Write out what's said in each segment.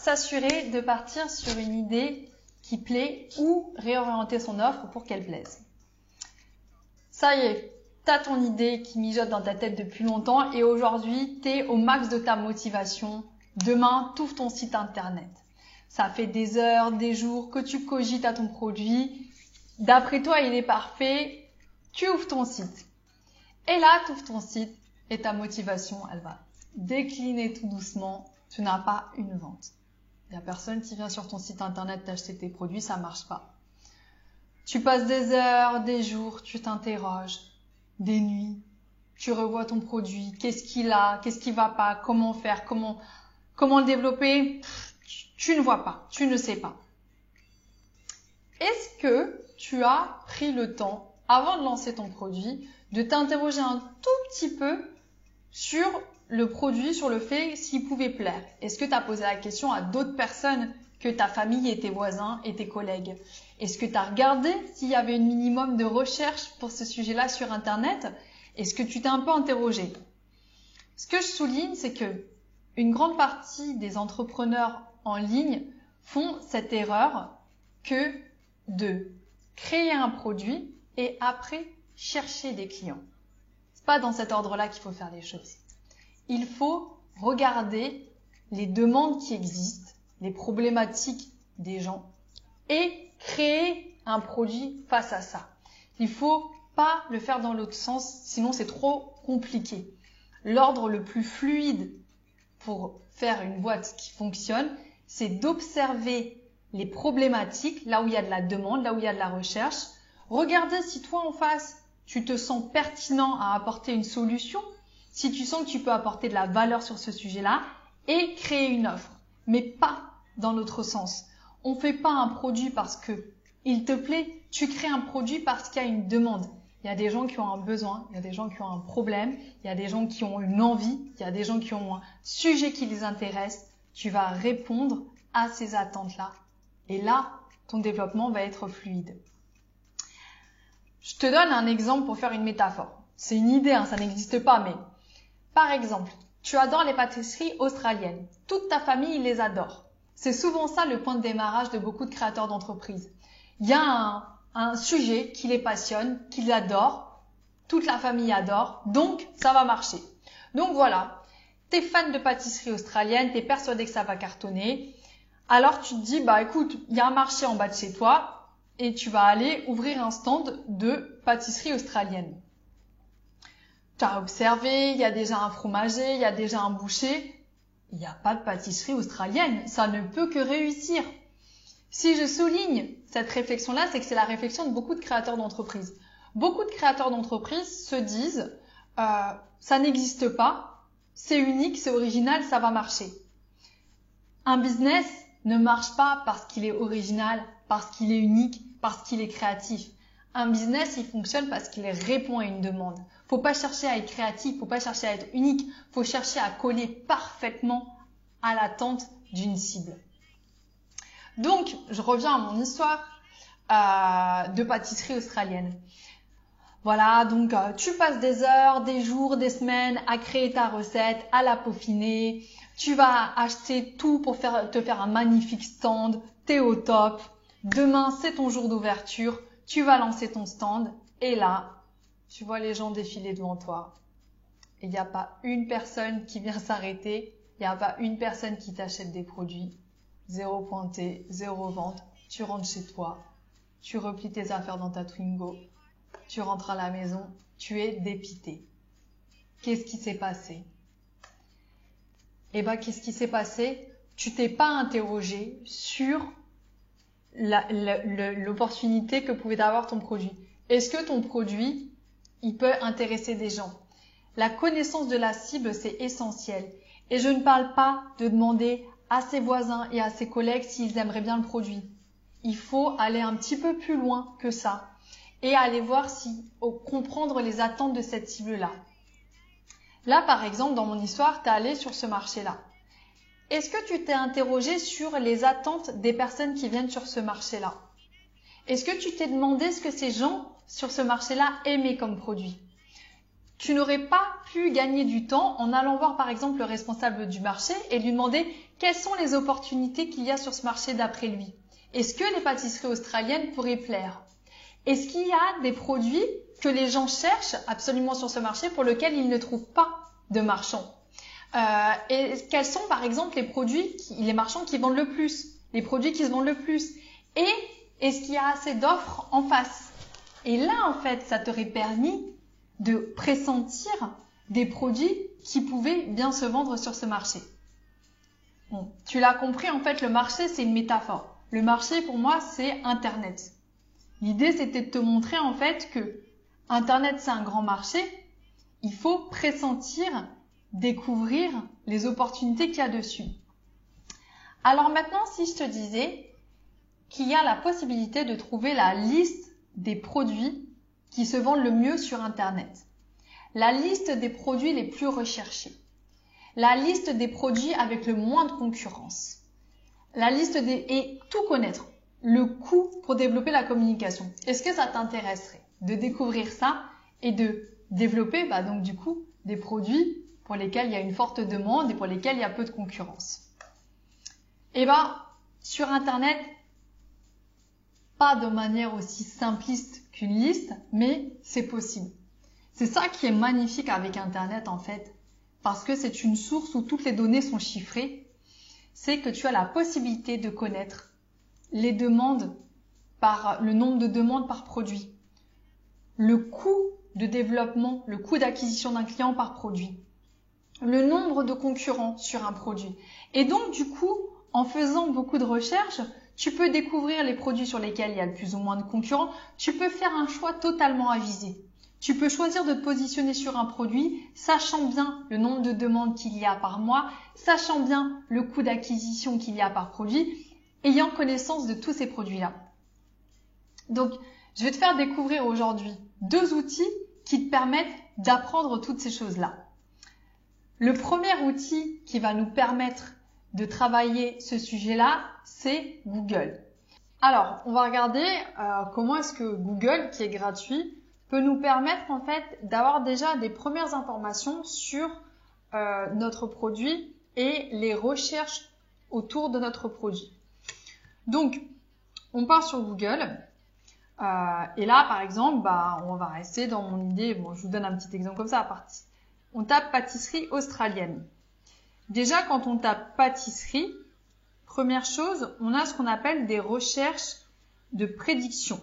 s'assurer de partir sur une idée qui plaît ou réorienter son offre pour qu'elle plaise. Ça y est, tu as ton idée qui mijote dans ta tête depuis longtemps et aujourd'hui, tu es au max de ta motivation. Demain, tu ouvres ton site internet. Ça fait des heures, des jours que tu cogites à ton produit. D'après toi, il est parfait. Tu ouvres ton site. Et là, tu ouvres ton site et ta motivation, elle va décliner tout doucement. Tu n'as pas une vente. Il n'y a personne qui vient sur ton site internet t'acheter tes produits, ça marche pas. Tu passes des heures, des jours, tu t'interroges, des nuits. Tu revois ton produit, qu'est-ce qu'il a, qu'est-ce qui va pas, comment faire, comment le développer. Tu ne vois pas, tu ne sais pas. Est-ce que tu as pris le temps, avant de lancer ton produit, de t'interroger un tout petit peu sur le produit, sur le fait s'il pouvait plaire? Est-ce que tu as posé la question à d'autres personnes que ta famille et tes voisins et tes collègues? Est-ce que tu as regardé s'il y avait un minimum de recherche pour ce sujet-là sur Internet? Est-ce que tu t'es un peu interrogé? Ce que je souligne, c'est que une grande partie des entrepreneurs en ligne font cette erreur que de créer un produit et après chercher des clients. C'est pas dans cet ordre-là qu'il faut faire les choses. Il faut regarder les demandes qui existent, les problématiques des gens et créer un produit face à ça. Il faut pas le faire dans l'autre sens, sinon c'est trop compliqué. L'ordre le plus fluide pour faire une boîte qui fonctionne, c'est d'observer les problématiques, là où il y a de la demande, là où il y a de la recherche. Regardez si toi en face, tu te sens pertinent à apporter une solution, si tu sens que tu peux apporter de la valeur sur ce sujet-là et créer une offre, mais pas dans l'autre sens. On ne fait pas un produit parce que il te plaît, tu crées un produit parce qu'il y a une demande. Il y a des gens qui ont un besoin, il y a des gens qui ont un problème, il y a des gens qui ont une envie, il y a des gens qui ont un sujet qui les intéresse. Tu vas répondre à ces attentes-là. Et là, ton développement va être fluide. Je te donne un exemple pour faire une métaphore. C'est une idée, ça n'existe pas, mais par exemple, tu adores les pâtisseries australiennes. Toute ta famille les adore. C'est souvent ça le point de démarrage de beaucoup de créateurs d'entreprises. Il y a un sujet qui les passionne, qu'ils adorent, toute la famille adore, donc ça va marcher. Donc voilà, tu es fan de pâtisserie australienne, tu es persuadé que ça va cartonner. Alors tu te dis, écoute, il y a un marché en bas de chez toi et tu vas aller ouvrir un stand de pâtisserie australienne. Tu as observé, il y a déjà un fromager, il y a déjà un boucher. Il n'y a pas de pâtisserie australienne, ça ne peut que réussir. Si je souligne cette réflexion-là, c'est que c'est la réflexion de beaucoup de créateurs d'entreprises. Beaucoup de créateurs d'entreprises se disent ça n'existe pas, c'est unique, c'est original, ça va marcher. Un business ne marche pas parce qu'il est original, parce qu'il est unique, parce qu'il est créatif. Un business, il fonctionne parce qu'il répond à une demande. Faut pas chercher à être créatif, faut pas chercher à être unique, faut chercher à coller parfaitement à l'attente d'une cible. Donc, je reviens à mon histoire de pâtisserie australienne. Voilà, donc tu passes des heures, des jours, des semaines à créer ta recette, à la peaufiner. Tu vas acheter tout pour te faire un magnifique stand, t'es au top. Demain, c'est ton jour d'ouverture, tu vas lancer ton stand et là, tu vois les gens défiler devant toi. Il n'y a pas une personne qui vient s'arrêter, il n'y a pas une personne qui t'achète des produits. 0 pointé, 0 vente, tu rentres chez toi, tu replies tes affaires dans ta Twingo, tu rentres à la maison, tu es dépité. Qu'est-ce qui s'est passé? Qu'est-ce qui s'est passé? Tu t'es pas interrogé sur l'opportunité que pouvait avoir ton produit. Est-ce que ton produit, il peut intéresser des gens? La connaissance de la cible, c'est essentiel. Et je ne parle pas de demander à ses voisins et à ses collègues s'ils aimeraient bien le produit. Il faut aller un petit peu plus loin que ça et aller voir comprendre les attentes de cette cible-là. Là, par exemple, dans mon histoire, tu es allé sur ce marché-là. Est-ce que tu t'es interrogé sur les attentes des personnes qui viennent sur ce marché-là? Est-ce que tu t'es demandé ce que ces gens sur ce marché-là aimaient comme produit? Tu n'aurais pas pu gagner du temps en allant voir par exemple le responsable du marché et lui demander quelles sont les opportunités qu'il y a sur ce marché d'après lui? Est-ce que les pâtisseries australiennes pourraient plaire? Est-ce qu'il y a des produits que les gens cherchent absolument sur ce marché pour lesquels ils ne trouvent pas de marchands? Et quels sont par exemple les marchands qui vendent le plus, les produits qui se vendent le plus? Et est-ce qu'il y a assez d'offres en face? Et là, en fait, ça t'aurait permis de pressentir des produits qui pouvaient bien se vendre sur ce marché. Bon, tu l'as compris, en fait, le marché, c'est une métaphore. Le marché, pour moi, c'est Internet. L'idée, c'était de te montrer, en fait, que Internet, c'est un grand marché. Il faut pressentir, découvrir les opportunités qu'il y a dessus. Alors maintenant, si je te disais qu'il y a la possibilité de trouver la liste des produits qui se vendent le mieux sur Internet, la liste des produits les plus recherchés, la liste des produits avec le moins de concurrence, et tout connaître, le coût pour développer la communication. Est-ce que ça t'intéresserait de découvrir ça et de développer donc du coup des produits pour lesquels il y a une forte demande et pour lesquels il y a peu de concurrence? Et sur Internet, pas de manière aussi simpliste qu'une liste, mais c'est possible. C'est ça qui est magnifique avec Internet en fait, parce que c'est une source où toutes les données sont chiffrées, c'est que tu as la possibilité de connaître les demandes le nombre de demandes par produit, le coût de développement, le coût d'acquisition d'un client par produit, le nombre de concurrents sur un produit. Et donc du coup, en faisant beaucoup de recherches, tu peux découvrir les produits sur lesquels il y a le plus ou moins de concurrents, tu peux faire un choix totalement avisé. Tu peux choisir de te positionner sur un produit, sachant bien le nombre de demandes qu'il y a par mois, sachant bien le coût d'acquisition qu'il y a par produit, ayant connaissance de tous ces produits-là. Donc, je vais te faire découvrir aujourd'hui 2 outils qui te permettent d'apprendre toutes ces choses-là. Le premier outil qui va nous permettre de travailler ce sujet-là, c'est Google. Alors, on va regarder comment est-ce que Google, qui est gratuit, peut nous permettre en fait d'avoir déjà des premières informations sur notre produit et les recherches autour de notre produit. Donc, on part sur Google et là, par exemple, on va rester dans mon idée. Bon, je vous donne un petit exemple comme ça à partir. On tape pâtisserie australienne. Déjà, quand on tape pâtisserie, première chose, on a ce qu'on appelle des recherches de prédiction.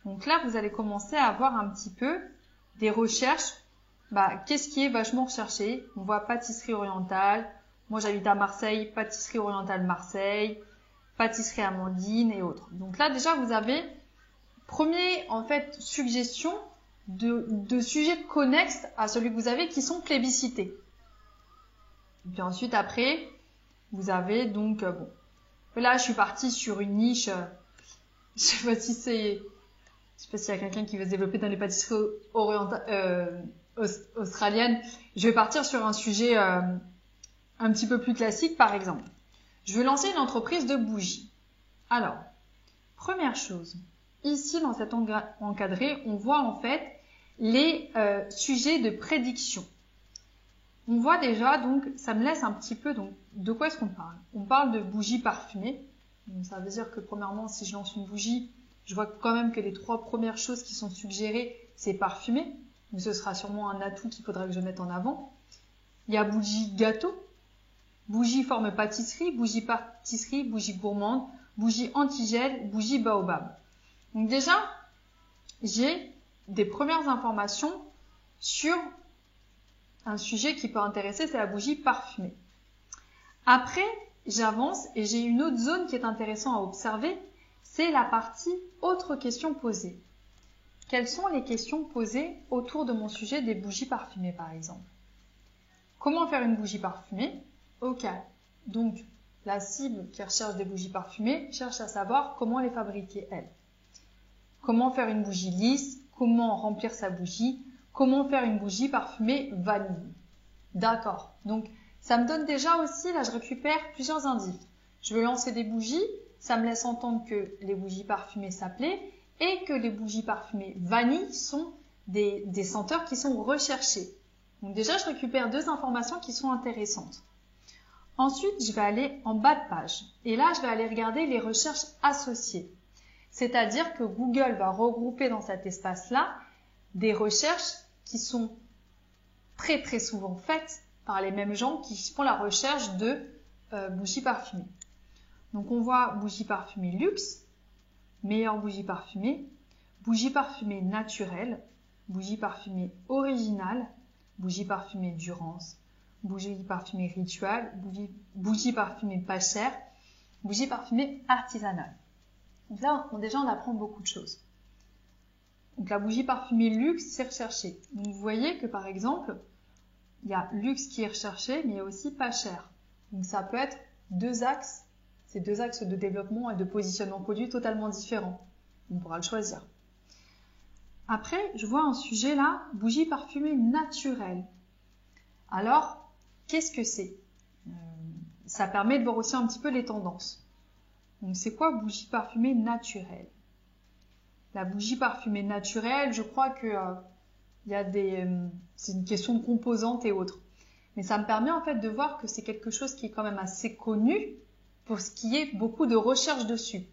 Donc là, vous allez commencer à avoir un petit peu des recherches. Qu'est-ce qui est vachement recherché? On voit pâtisserie orientale. Moi, j'habite à Marseille, pâtisserie orientale Marseille, pâtisserie Amandine et autres. Donc là, déjà, vous avez premier, en fait, suggestion de sujets connexes à celui que vous avez qui sont plébiscités. Et puis ensuite, après, vous avez donc, là, je suis partie sur une niche, je sais pas s'il y a quelqu'un qui veut se développer dans les pâtisseries australiennes. Je vais partir sur un sujet un petit peu plus classique, par exemple. Je veux lancer une entreprise de bougies. Alors, première chose, ici dans cet encadré, on voit en fait les sujets de prédiction. On voit déjà, donc, ça me laisse un petit peu, donc, de quoi est-ce qu'on parle? On parle de bougies parfumées. Donc, ça veut dire que, premièrement, si je lance une bougie, je vois quand même que les 3 premières choses qui sont suggérées, c'est parfumé. Donc, ce sera sûrement un atout qu'il faudra que je mette en avant. Il y a bougie gâteau, bougie forme pâtisserie, bougie gourmande, bougie anti-gel, bougie baobab. Donc, déjà, j'ai des premières informations sur un sujet qui peut intéresser, c'est la bougie parfumée. Après, j'avance et j'ai une autre zone qui est intéressante à observer, c'est la partie autres questions posées. Quelles sont les questions posées autour de mon sujet des bougies parfumées, par exemple? Comment faire une bougie parfumée? Ok, donc la cible qui recherche des bougies parfumées cherche à savoir comment les fabriquer, elle. Comment faire une bougie lisse? Comment remplir sa bougie? Comment faire une bougie parfumée vanille? D'accord. Donc, ça me donne déjà aussi, là, je récupère plusieurs indices. Je veux lancer des bougies. Ça me laisse entendre que les bougies parfumées ça plaît et que les bougies parfumées vanille sont des senteurs qui sont recherchées. Donc déjà, je récupère 2 informations qui sont intéressantes. Ensuite, je vais aller en bas de page. Et là, je vais aller regarder les recherches associées. C'est-à-dire que Google va regrouper dans cet espace-là des recherches qui sont très très souvent faites par les mêmes gens qui font la recherche de bougies parfumées. Donc on voit bougie parfumée luxe, meilleure bougie parfumée naturelle, bougie parfumée originale, bougie parfumée Durance, bougie parfumée ritual, bougie parfumée pas chère, bougie parfumée artisanale. Donc là, déjà, on apprend beaucoup de choses. Donc la bougie parfumée luxe, c'est recherché. Donc vous voyez que par exemple, il y a luxe qui est recherché, mais il y a aussi pas cher. Donc ça peut être deux axes, c'est deux axes de développement et de positionnement produit totalement différents. On pourra le choisir. Après, je vois un sujet là, bougie parfumée naturelle. Alors, qu'est-ce que c'est? Ça permet de voir aussi un petit peu les tendances. Donc c'est quoi bougie parfumée naturelle? La bougie parfumée naturelle, je crois que c'est une question de composantes et autres. Mais ça me permet en fait de voir que c'est quelque chose qui est quand même assez connu pour ce qui est beaucoup de recherche dessus.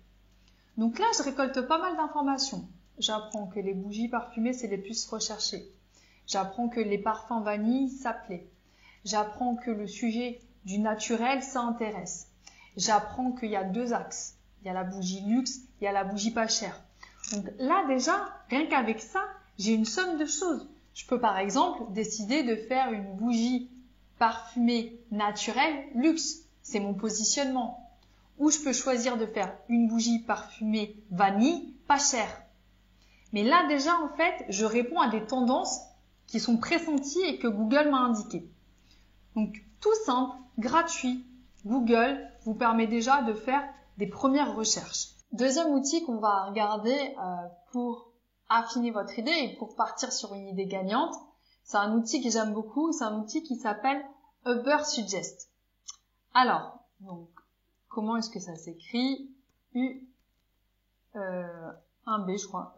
Donc là, je récolte pas mal d'informations. J'apprends que les bougies parfumées, c'est les plus recherchées. J'apprends que les parfums vanille, ça plaît. J'apprends que le sujet du naturel, ça intéresse. J'apprends qu'il y a deux axes. Il y a la bougie luxe, il y a la bougie pas chère. Donc là, déjà, rien qu'avec ça, j'ai une somme de choses. Je peux par exemple décider de faire une bougie parfumée naturelle luxe. C'est mon positionnement. Ou je peux choisir de faire une bougie parfumée vanille pas chère. Mais là déjà, en fait, je réponds à des tendances qui sont pressenties et que Google m'a indiquées. Donc, tout simple, gratuit, Google vous permet déjà de faire des premières recherches. Deuxième outil qu'on va regarder pour affiner votre idée et pour partir sur une idée gagnante, c'est un outil que j'aime beaucoup, c'est un outil qui s'appelle Ubersuggest. Alors, donc, comment est-ce que ça s'écrit? Un B, je crois,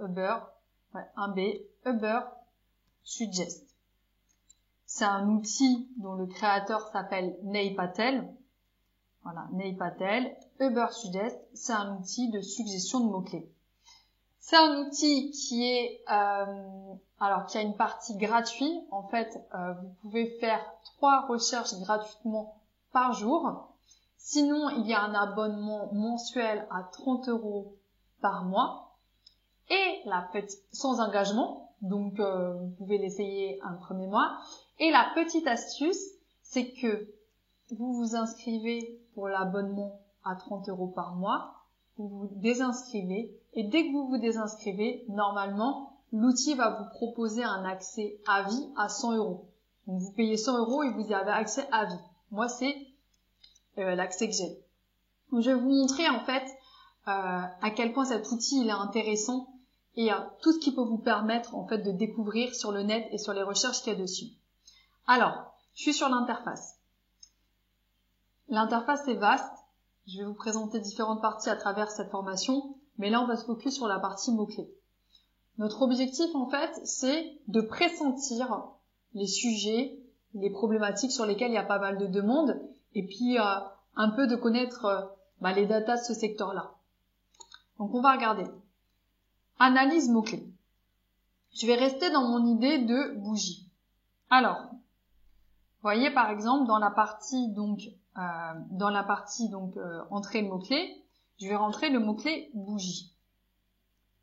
Ubersuggest. C'est un outil dont le créateur s'appelle Ney Patel. Voilà, Ney Patel. Ubersuggest, c'est un outil de suggestion de mots-clés. C'est un outil qui est, qui a une partie gratuite. En fait, vous pouvez faire 3 recherches gratuitement par jour. Sinon, il y a un abonnement mensuel à 30 € par mois. Et sans engagement, donc vous pouvez l'essayer un premier mois. Et la petite astuce, c'est que vous vous inscrivez pour l'abonnement à 30 € par mois, vous vous désinscrivez, et dès que vous vous désinscrivez, normalement, l'outil va vous proposer un accès à vie à 100 €. Donc vous payez 100 € et vous y avez accès à vie. Moi, c'est l'accès que j'ai. Donc, je vais vous montrer en fait à quel point cet outil il est intéressant et tout ce qui peut vous permettre en fait de découvrir sur le net et sur les recherches qu'il y a dessus. Alors, je suis sur l'interface. L'interface est vaste. Je vais vous présenter différentes parties à travers cette formation, mais là on va se focus sur la partie mots-clés. Notre objectif en fait, c'est de pressentir les sujets, les problématiques sur lesquelles il y a pas mal de demandes, et puis un peu de connaître les datas de ce secteur-là. Donc on va regarder. Analyse mots-clés. Je vais rester dans mon idée de bougie. Alors, vous voyez par exemple dans la partie entrée de mots-clés, je vais rentrer le mot-clé bougie.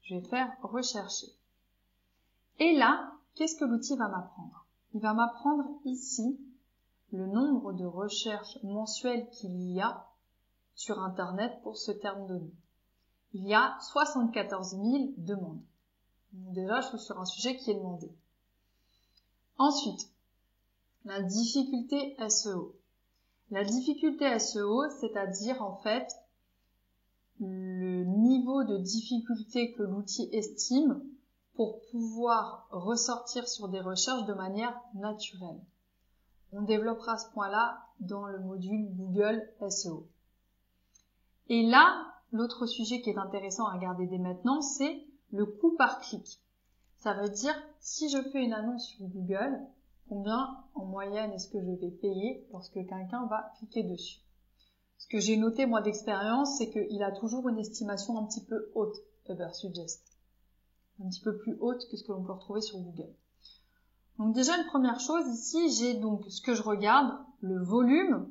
Je vais faire rechercher. Et là, qu'est-ce que l'outil va m'apprendre? Il va m'apprendre ici le nombre de recherches mensuelles qu'il y a sur Internet pour ce terme donné. Il y a 74 000 demandes. Donc déjà, je suis sur un sujet qui est demandé. Ensuite, la difficulté SEO. La difficulté SEO, c'est-à-dire en fait le niveau de difficulté que l'outil estime pour pouvoir ressortir sur des recherches de manière naturelle. On développera ce point-là dans le module Google SEO. Et là, l'autre sujet qui est intéressant à regarder dès maintenant, c'est le coût par clic. Ça veut dire, si je fais une annonce sur Google, combien en moyenne est-ce que je vais payer lorsque quelqu'un va cliquer dessus. Ce que j'ai noté moi d'expérience, c'est qu'il a toujours une estimation un petit peu haute, Ubersuggest. Un petit peu plus haute que ce que l'on peut retrouver sur Google. Donc déjà une première chose, ici j'ai donc ce que je regarde, le volume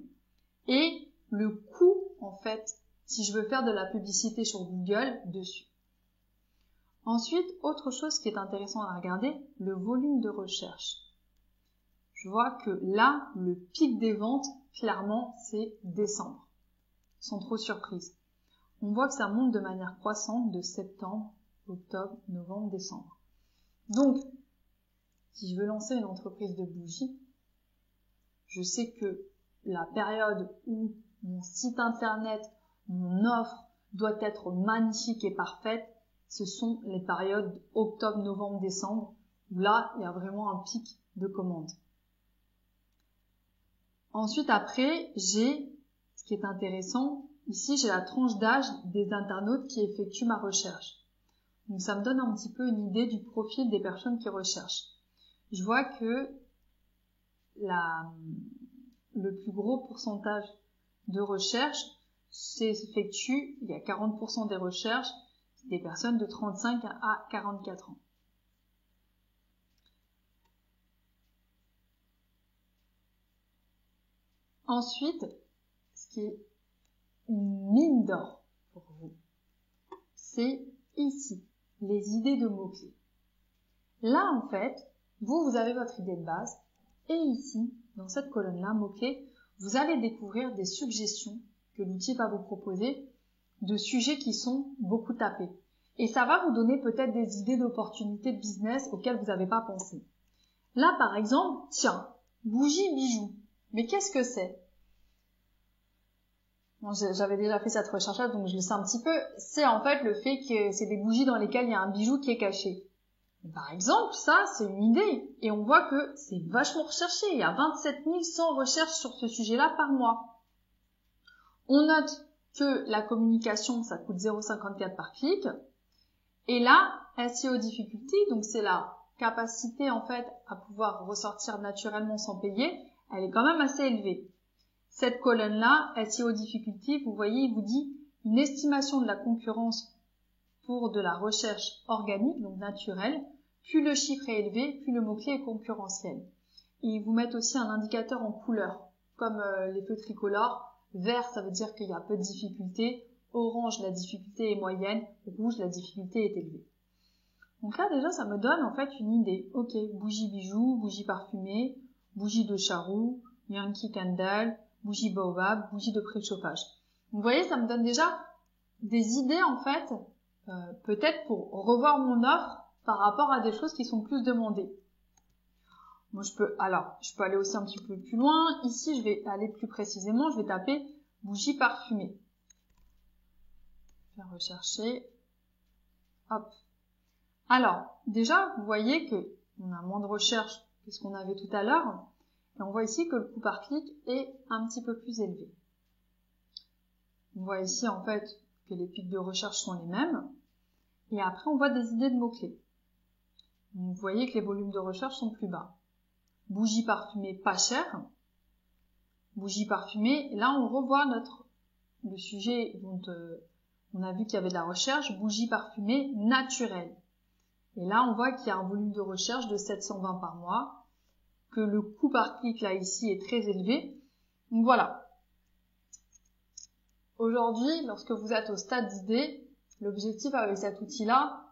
et le coût en fait, si je veux faire de la publicité sur Google dessus. Ensuite, autre chose qui est intéressant à regarder, le volume de recherche. Je vois que là, le pic des ventes, clairement, c'est décembre. Sans trop surprise. On voit que ça monte de manière croissante de septembre, octobre, novembre, décembre. Donc, si je veux lancer une entreprise de bougies, je sais que la période où mon site internet, mon offre doit être magnifique et parfaite, ce sont les périodes octobre, novembre, décembre, où là, il y a vraiment un pic de commandes. Ensuite, après, j'ai, ce qui est intéressant, ici, j'ai la tranche d'âge des internautes qui effectuent ma recherche. Donc, ça me donne un petit peu une idée du profil des personnes qui recherchent. Je vois que le plus gros pourcentage de recherche s'effectue, il y a 40% des recherches, des personnes de 35 à 44 ans. Ensuite, ce qui est une mine d'or pour vous, c'est ici, les idées de mots-clés. Là, en fait, vous avez votre idée de base, et ici, dans cette colonne-là, mots-clés, vous allez découvrir des suggestions que l'outil va vous proposer de sujets qui sont beaucoup tapés. Et ça va vous donner peut-être des idées d'opportunités de business auxquelles vous n'avez pas pensé. Là, par exemple, tiens, bougie bijoux. Mais qu'est-ce que c'est? Bon, j'avais déjà fait cette recherche-là, donc je le sais un petit peu. C'est en fait le fait que c'est des bougies dans lesquelles il y a un bijou qui est caché. Par exemple, ça, c'est une idée. Et on voit que c'est vachement recherché. Il y a 27 100 recherches sur ce sujet-là par mois. On note que la communication, ça coûte 0,54 par clic. Et là, SEO difficulty, donc c'est la capacité en fait à pouvoir ressortir naturellement sans payer, elle est quand même assez élevée. Cette colonne-là, SEO difficulty, vous voyez, il vous dit une estimation de la concurrence pour de la recherche organique, donc naturelle. Plus le chiffre est élevé, plus le mot-clé est concurrentiel. Et ils vous mettent aussi un indicateur en couleur, comme les feux tricolores. Vert, ça veut dire qu'il y a peu de difficulté. Orange, la difficulté est moyenne. Rouge, la difficulté est élevée. Donc là, déjà, ça me donne en fait une idée. Ok, bougie bijoux, bougie parfumée, bougie de charroux, Yankee Candle, bougie baobab, bougie de préchauffage. Vous voyez, ça me donne déjà des idées en fait, peut-être pour revoir mon offre par rapport à des choses qui sont plus demandées. Moi, je peux aller aussi un petit peu plus loin. Ici, je vais aller plus précisément. Je vais taper bougie parfumée. Je vais rechercher. Hop. Alors, déjà, vous voyez que on a moins de recherche que ce qu'on avait tout à l'heure. Et on voit ici que le coût par clic est un petit peu plus élevé. On voit ici, en fait, que les pics de recherche sont les mêmes. Et après, on voit des idées de mots-clés. Vous voyez que les volumes de recherche sont plus bas. Bougie parfumée pas chère. Bougie parfumée. Et là, on revoit le sujet dont on a vu qu'il y avait de la recherche. Bougie parfumée naturelle. Et là, on voit qu'il y a un volume de recherche de 720 par mois. Que le coût par clic, là, ici, est très élevé. Donc voilà. Aujourd'hui, lorsque vous êtes au stade d'idée, l'objectif avec cet outil-là,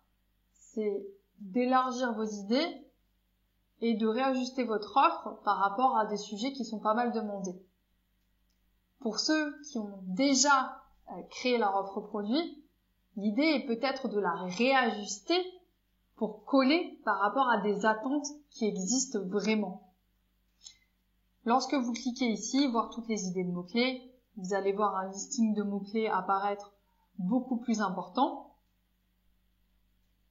c'est d'élargir vos idées et de réajuster votre offre par rapport à des sujets qui sont pas mal demandés. Pour ceux qui ont déjà créé leur offre produit, l'idée est peut-être de la réajuster pour coller par rapport à des attentes qui existent vraiment. Lorsque vous cliquez ici, voir toutes les idées de mots-clés, vous allez voir un listing de mots-clés apparaître beaucoup plus important.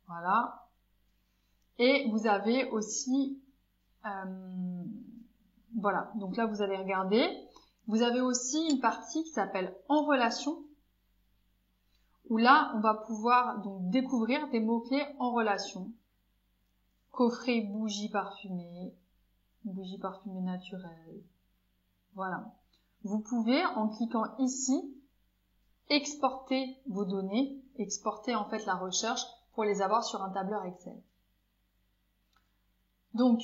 Voilà. Et vous avez aussi, voilà, donc là vous allez regarder. Vous avez aussi une partie qui s'appelle en relation, où là on va pouvoir donc découvrir des mots-clés en relation. Coffret bougie parfumée, une bougie parfumée naturelle. Voilà. Vous pouvez, en cliquant ici, exporter vos données, exporter en fait la recherche pour les avoir sur un tableur Excel. Donc,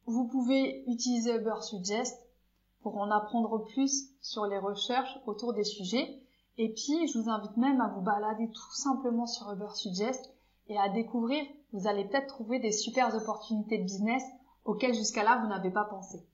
vous pouvez utiliser Ubersuggest pour en apprendre plus sur les recherches autour des sujets. Et puis, je vous invite même à vous balader tout simplement sur Ubersuggest et à découvrir, vous allez peut-être trouver des super opportunités de business auxquelles jusqu'à là vous n'avez pas pensé.